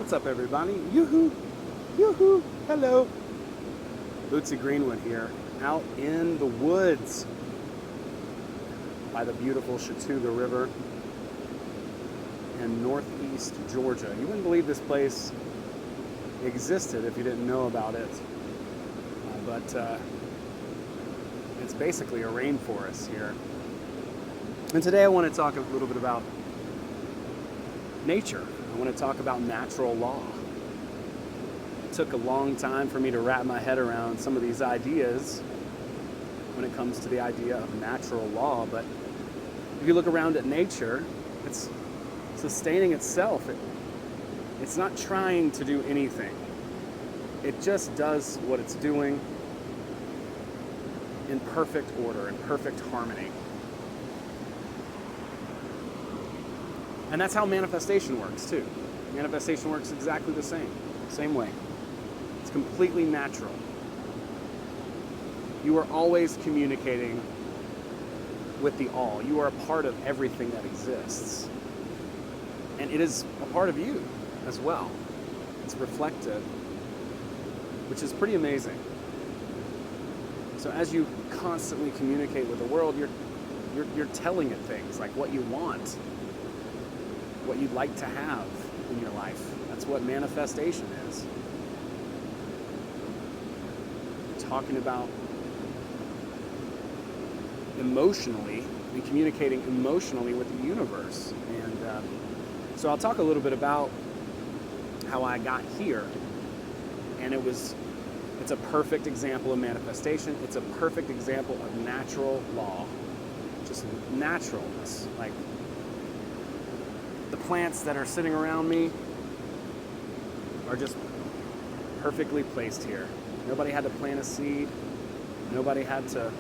What's up, everybody? Yoo-hoo! Yoo-hoo! Hello! Bootsy Greenwood here, out in the woods by the beautiful Chattooga River in northeast Georgia. You wouldn't believe this place existed if you didn't know about it. But it's basically a rainforest here. And today I want to talk a little bit about nature. I want to talk about natural law. It took a long time for me to wrap my head around some of these ideas when it comes to the idea of natural law, but if you look around at nature, it's sustaining itself. It's not trying to do anything. It just does what it's doing in perfect order, in perfect harmony. And that's how manifestation works too. Manifestation works exactly the same way. It's completely natural. You are always communicating with the all. You are a part of everything that exists. And it is a part of you as well. It's reflected, which is pretty amazing. So as you constantly communicate with the world, you're telling it things like what you want, what you'd like to have in your life. That's what manifestation is. You're talking about emotionally and communicating emotionally with the universe. And so I'll talk a little bit about how I got here. And it's a perfect example of manifestation. It's a perfect example of natural law. Just naturalness. Like, the plants that are sitting around me are just perfectly placed here. Nobody had to plant a seed. Nobody had to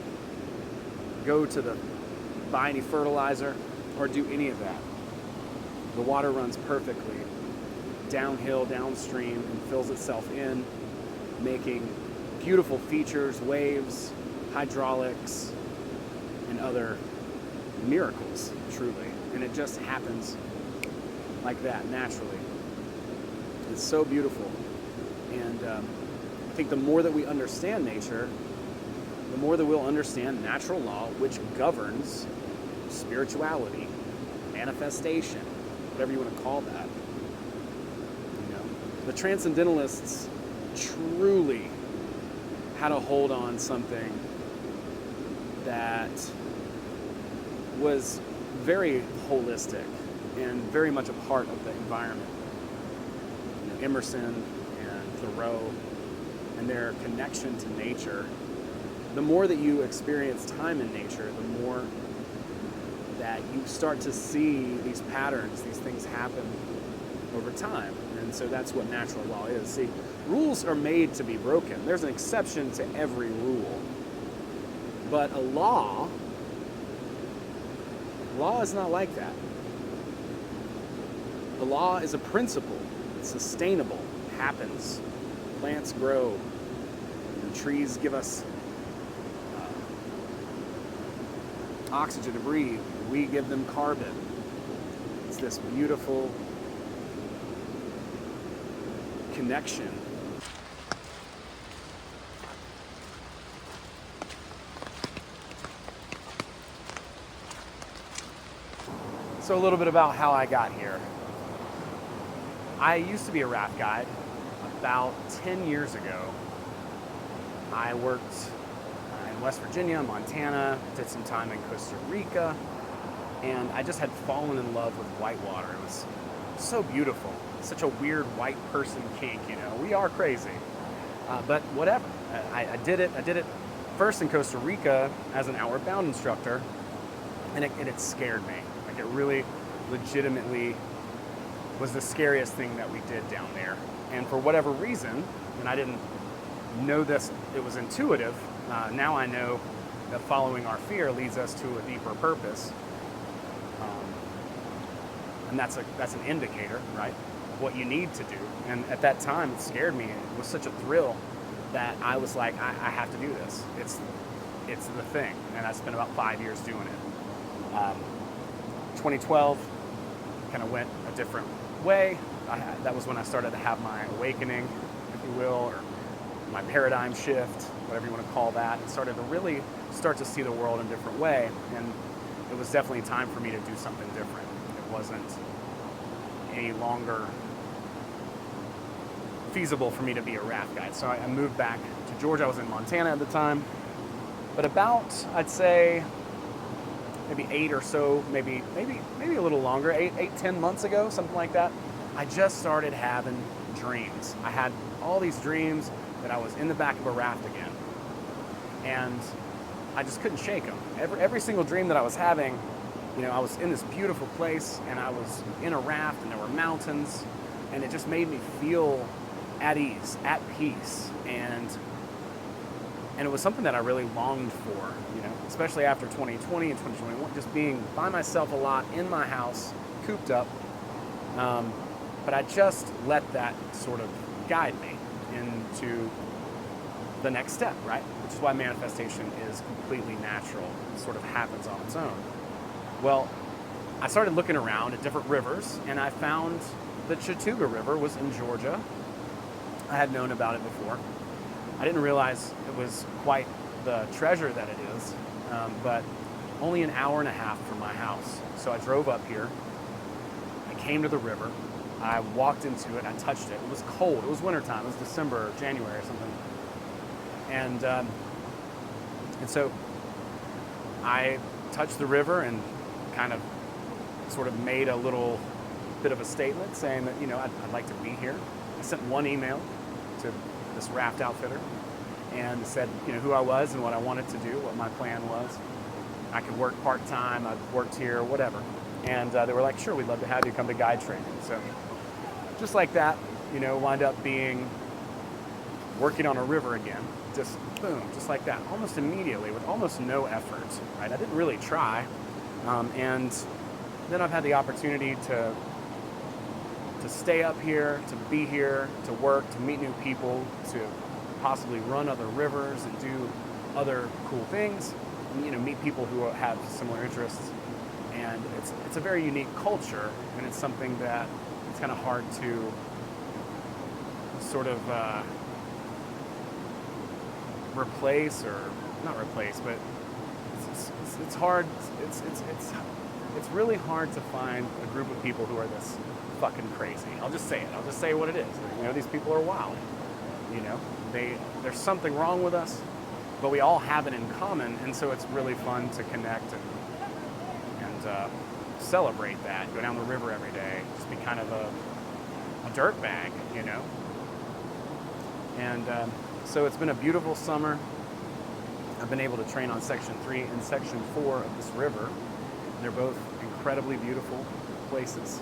go to buy any fertilizer or do any of that. The water runs perfectly downhill, downstream, and fills itself in, making beautiful features, waves, hydraulics, and other miracles, truly. And it just happens like that, naturally. It's so beautiful. And I think the more that we understand nature, the more that we'll understand natural law, which governs spirituality, manifestation, whatever you want to call that. You know, the transcendentalists truly had a hold on something that was very holistic and very much a part of the environment. You know, Emerson and Thoreau and their connection to nature. The more that you experience time in nature, the more that you start to see these patterns, these things happen over time. And so that's what natural law is. See, rules are made to be broken. There's an exception to every rule. But a law is not like that. The law is a principle. It's sustainable. It happens. Plants grow. And trees give us oxygen to breathe. We give them carbon. It's this beautiful connection. So a little bit about how I got here. I used to be a raft guide. About 10 years ago, I worked in West Virginia, Montana, did some time in Costa Rica, and I just had fallen in love with whitewater. It was so beautiful. Such a weird white person kink, you know. We are crazy. But whatever. I did it. I did it first in Costa Rica as an outward bound instructor, and it scared me. Like, it really legitimately was the scariest thing that we did down there. And for whatever reason, and I didn't know this, it was intuitive. Now I know that following our fear leads us to a deeper purpose. And that's an indicator, right, of what you need to do. And at that time, it scared me. It was such a thrill that I was like, I have to do this. It's the thing. And I spent about 5 years doing it. 2012, kind of went a different way. That was when I started to have my awakening, if you will, or my paradigm shift, whatever you want to call that, and started to really start to see the world in a different way. And it was definitely time for me to do something different. It wasn't any longer feasible for me to be a raft guide. So I moved back to Georgia. I was in Montana at the time. But about, I'd say, maybe 8 or so, maybe a little longer, 10 months ago, something like that, I just started having dreams. I had all these dreams that I was in the back of a raft again. And I just couldn't shake them. Every single dream that I was having, I was in this beautiful place and I was in a raft and there were mountains, and it just made me feel at ease, at peace. And it was something that I really longed for, especially after 2020 and 2021, just being by myself a lot in my house, cooped up. But I just let that sort of guide me into the next step, right? Which is why manifestation is completely natural. It sort of happens on its own. Well, I started looking around at different rivers, and I found the Chattooga River was in Georgia. I had known about it before. I didn't realize it was quite the treasure that it is, but only an hour and a half from my house. So I drove up here. I came to the river. I walked into it. I touched it. It was cold. It was wintertime. It was December or January or something. And so I touched the river and kind of sort of made a little bit of a statement saying that, I'd like to be here. I sent one email to this raft outfitter and said, who I was and what I wanted to do, what my plan was. I could work part-time. I've worked here, whatever. And they were like, sure, we'd love to have you come to guide training. So just like that, wind up working on a river again. Just boom, just like that, almost immediately with almost no effort, right? I didn't really try. And then I've had the opportunity to stay up here, to be here, to work, to meet new people, to possibly run other rivers and do other cool things, and, meet people who have similar interests. And it's a very unique culture, and it's something that it's kind of hard to sort of replace, or not replace, but it's hard. It's really hard to find a group of people who are this fucking crazy. I'll just say it. I'll just say what it is. These people are wild. There's something wrong with us, but we all have it in common, and so it's really fun to connect and celebrate that. Go down the river every day, just be kind of a dirt bag, And so it's been a beautiful summer. I've been able to train on Section 3 and Section 4 of this river. They're both incredibly beautiful places.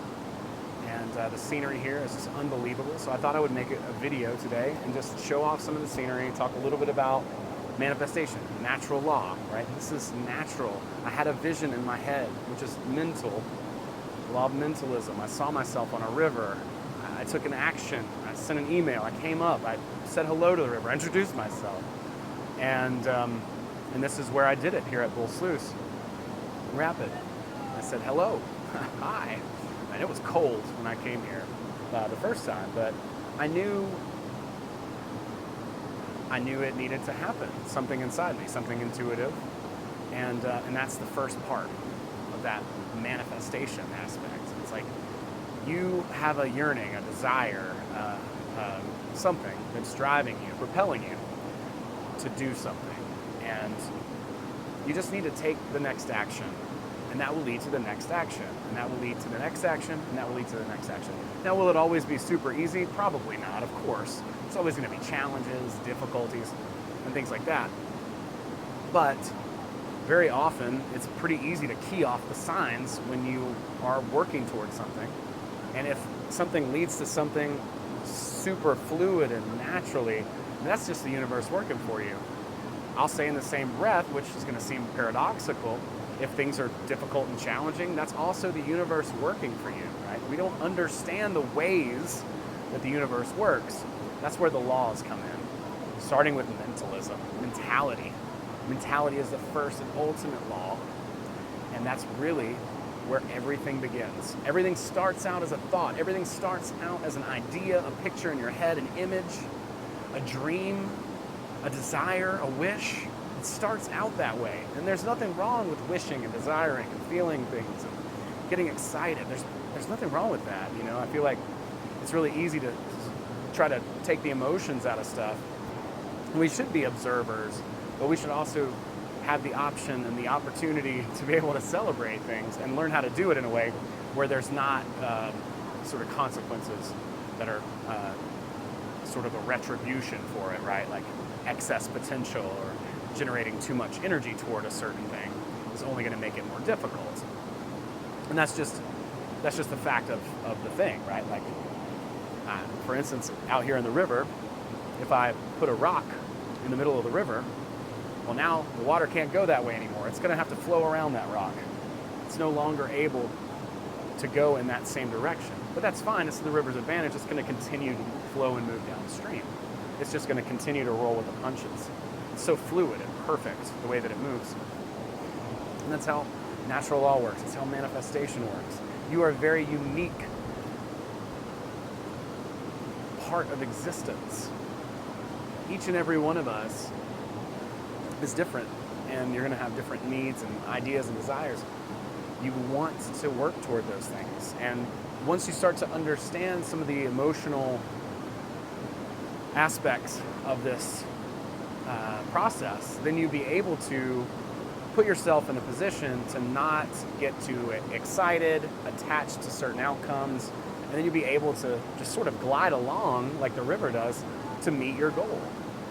And the scenery here is just unbelievable. So I thought I would make a video today and just show off some of the scenery, talk a little bit about manifestation, natural law, right? This is natural. I had a vision in my head, which is mental, law of mentalism. I saw myself on a river. I took an action. I sent an email. I came up. I said hello to the river. I introduced myself. And this is where I did it, here at Bull Sluice Rapid. I said hello. Hi. And it was cold when I came here the first time, but I knew it needed to happen. Something inside me, something intuitive, and that's the first part of that manifestation aspect. It's like you have a yearning, a desire, something that's driving you, propelling you to do something, and you just need to take the next action. And that will lead to the next action, and that will lead to the next action, and that will lead to the next action. Now, will it always be super easy? Probably not, of course. It's always going to be challenges, difficulties, and things like that. But very often, it's pretty easy to key off the signs when you are working towards something. And if something leads to something super fluid and naturally, that's just the universe working for you. I'll say in the same breath, which is going to seem paradoxical, if things are difficult and challenging, that's also the universe working for you, right? We don't understand the ways that the universe works. That's where the laws come in, starting with mentalism, mentality. Mentality is the first and ultimate law, and that's really where everything begins. Everything starts out as a thought. Everything starts out as an idea, a picture in your head, an image, a dream, a desire, a wish. It starts out that way. And there's nothing wrong with wishing and desiring and feeling things and getting excited. There's nothing wrong with that. You know, I feel like it's really easy to try to take the emotions out of stuff. We should be observers, but we should also have the option and the opportunity to be able to celebrate things and learn how to do it in a way where there's not sort of consequences that are sort of a retribution for it, right? Like excess potential or generating too much energy toward a certain thing is only going to make it more difficult. And that's just the fact of the thing, right? Like, for instance, out here in the river, if I put a rock in the middle of the river, well, now the water can't go that way anymore. It's going to have to flow around that rock. It's no longer able to go in that same direction. But that's fine. It's the river's advantage. It's going to continue to flow and move downstream. It's just going to continue to roll with the punches. It's so fluid and perfect the way that it moves. And that's how natural law works. It's how manifestation works. You are a very unique part of existence. Each and every one of us is different, and you're going to have different needs and ideas and desires. You want to work toward those things, and once you start to understand some of the emotional aspects of this process, then you'll be able to put yourself in a position to not get too excited, attached to certain outcomes, and then you'll be able to just sort of glide along like the river does to meet your goal.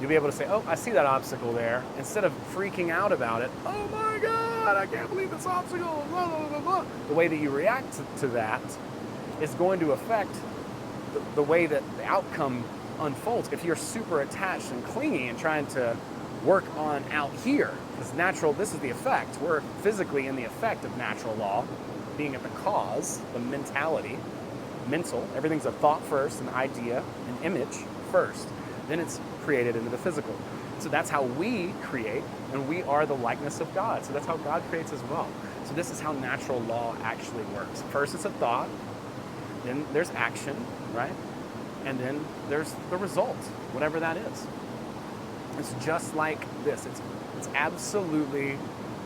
You'll be able to say, oh, I see that obstacle there. Instead of freaking out about it, oh my God, I can't believe this obstacle, blah, blah, blah, blah. The way that you react to that is going to affect the way that the outcome unfolds. If you're super attached and clingy and trying to work on out here, because natural, this is the effect. We're physically in the effect of natural law, being at the cause, the mentality, mental. Everything's a thought first, an idea, an image first. Then it's created into the physical. So that's how we create, and we are the likeness of God. So that's how God creates as well. So this is how natural law actually works. First it's a thought, then there's action, right? And then there's the result, whatever that is. It's just like this. It's absolutely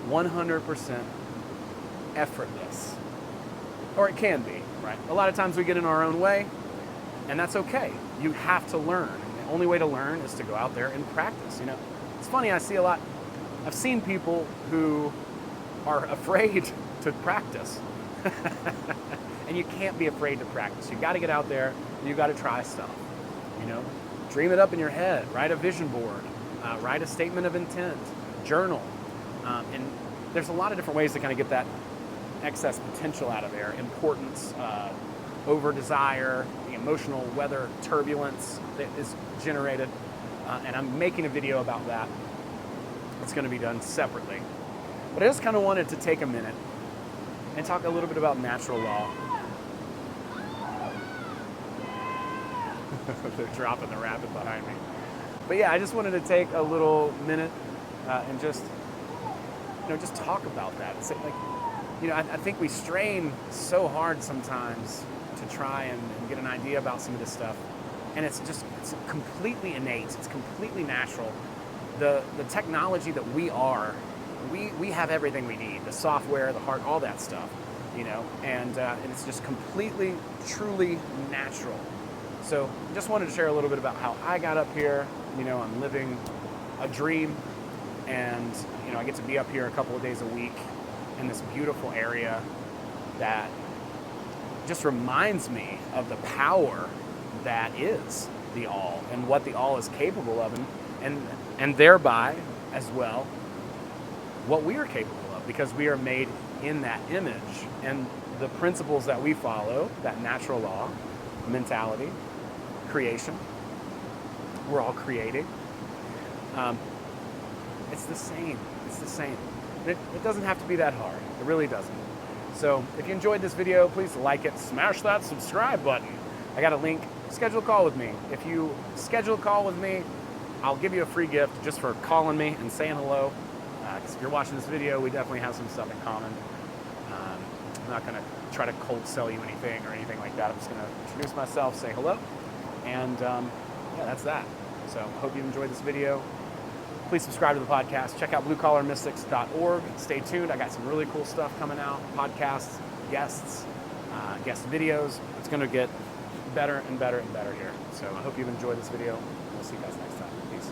100% effortless. Or it can be, right? A lot of times we get in our own way, and that's okay. You have to learn. The only way to learn is to go out there and practice. You know, it's funny, I've seen people who are afraid to practice. And you can't be afraid to practice. You got to get out there, and you got to try stuff. You know, dream it up in your head, write a vision board, write a statement of intent, journal. And there's a lot of different ways to kind of get that excess potential out of there. Importance, over desire, the emotional weather turbulence that is generated. And I'm making a video about that. It's going to be done separately. But I just kind of wanted to take a minute and talk a little bit about natural law. They're dropping the rabbit behind me. But yeah, I just wanted to take a little minute and just talk about that. It's like, I think we strain so hard sometimes to try and get an idea about some of this stuff. And it's completely innate. It's completely natural. The technology that we are, we have everything we need. The software, the heart, all that stuff, and it's just completely, truly natural. So I just wanted to share a little bit about how I got up here. I'm living a dream, and I get to be up here a couple of days a week in this beautiful area that just reminds me of the power that is the all and what the all is capable of, and thereby as well what we are capable of, because we are made in that image. And the principles that we follow, that natural law, mentality, creation, we're all creating. It's the same. It doesn't have to be that hard. It really doesn't. So if you enjoyed this video, please like it, smash that subscribe button. I got a link. Schedule a call with me. If you schedule a call with me, I'll give you a free gift just for calling me and saying hello. Because if you're watching this video, we definitely have some stuff in common. I'm not going to try to cold sell you anything or anything like that. I'm just going to introduce myself, say hello, and yeah, that's that. So hope you enjoyed this video. Please subscribe to the podcast. Check out bluecollarmystics.org. Stay tuned. I got some really cool stuff coming out. Podcasts, guests, guest videos. It's going to get better and better and better here. So I hope you've enjoyed this video. We'll see you guys next time. Peace.